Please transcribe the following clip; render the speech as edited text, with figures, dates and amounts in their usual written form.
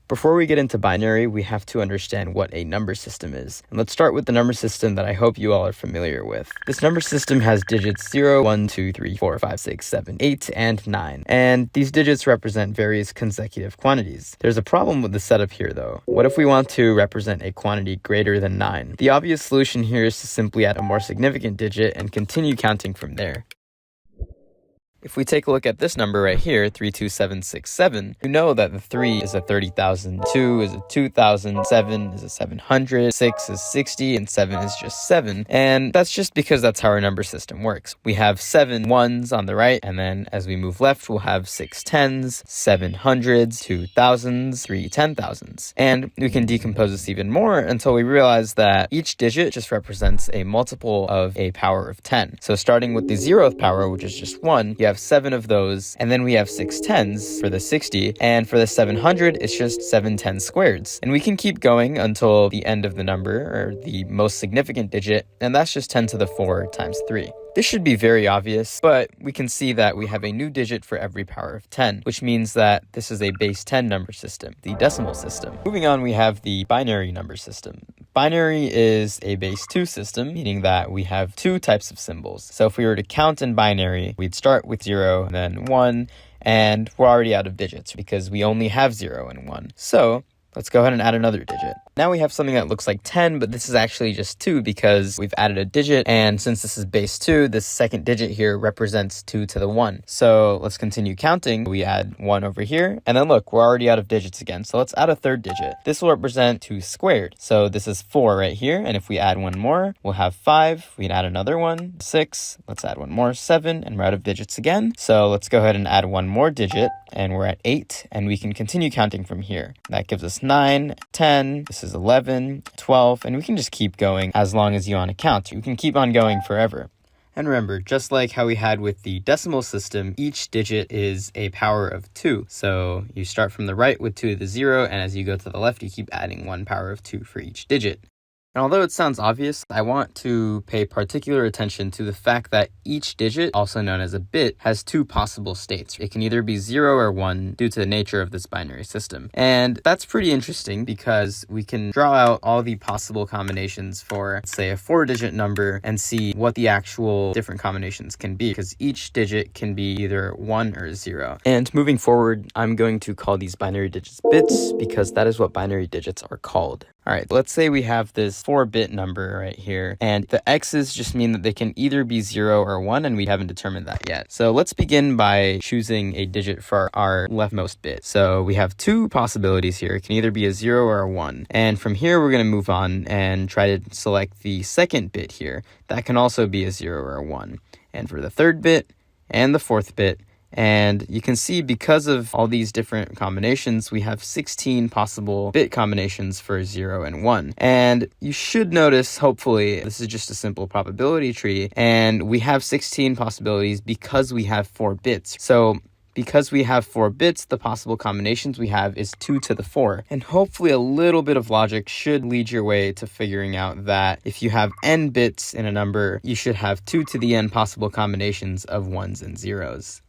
Before we get into binary, we have to understand what a number system is. And let's start with the number system that I hope you all are familiar with. This number system has digits 0, 1, 2, 3, 4, 5, 6, 7, 8, and 9. And these digits represent various consecutive quantities. There's a problem with the setup here though. What if we want to represent a quantity greater than 9? The obvious solution here is to simply add a more significant digit and continue counting from there. If we take a look at this number right here, 32767, you know that the 3 is a 30,000, 2 is a 2,000, 7 is a 700, 6 is 60, and 7 is just 7. And that's just because that's how our number system works. We have 7 ones on the right, and then as we move left, we'll have 6 tens, 7 hundreds, 2 thousands, 3 10,000s. And we can decompose this even more until we realize that each digit just represents a multiple of a power of 10. So starting with the 0th power, which is just 1, you have 7 of those, and then we have 6 tens for the 60, and for the 700, it's just 7 10 squareds. And we can keep going until the end of the number, or the most significant digit, and that's just 10 to the 4 times 3. This should be very obvious, but we can see that we have a new digit for every power of 10, which means that this is a base 10 number system, the decimal system. Moving on, we have the binary number system. Binary is a base 2 system, meaning that we have 2 types of symbols. So if we were to count in binary, we'd start with 0, then 1, and we're already out of digits because we only have 0 and 1. So let's go ahead and add another digit. Now we have something that looks like 10, but this is actually just 2 because we've added a digit, and since this is base 2, this second digit here represents 2 to the 1. So let's continue counting. We add 1 over here, and then look, we're already out of digits again. So let's add a third digit. This will represent 2 squared. So this is 4 right here, and if we add 1 more, we'll have 5. We'd add another one, 6. Let's add 1 more, 7, and we're out of digits again. So let's go ahead and add 1 more digit, and we're at 8, and we can continue counting from here. That gives us 9, 10, this is 11, 12, and we can just keep going as long as you want to count. You can keep on going forever. And remember, just like how we had with the decimal system, each digit is a power of 2. So you start from the right with 2 to the 0, and as you go to the left, you keep adding 1 power of 2 for each digit. And although it sounds obvious, I want to pay particular attention to the fact that each digit, also known as a bit, has 2 possible states. It can either be 0 or 1 due to the nature of this binary system. And that's pretty interesting because we can draw out all the possible combinations for, say, a 4-digit number and see what the actual different combinations can be, because each digit can be either 1 or 0. And moving forward, I'm going to call these binary digits bits because that is what binary digits are called. All right, let's say we have this 4-bit number right here, and the x's just mean that they can either be 0 or 1, and we haven't determined that yet. So let's begin by choosing a digit for our leftmost bit. So we have 2 possibilities here. It can either be a 0 or a 1. And from here, we're going to move on and try to select the second bit here. That can also be a 0 or a 1. And for the 3rd bit and the 4th bit, and you can see because of all these different combinations, we have 16 possible bit combinations for 0 and 1. And you should notice, hopefully, this is just a simple probability tree, and we have 16 possibilities because we have 4 bits. So because we have 4 bits, the possible combinations we have is 2 to the 4. And hopefully a little bit of logic should lead your way to figuring out that if you have n bits in a number, you should have 2 to the n possible combinations of 1s and 0s.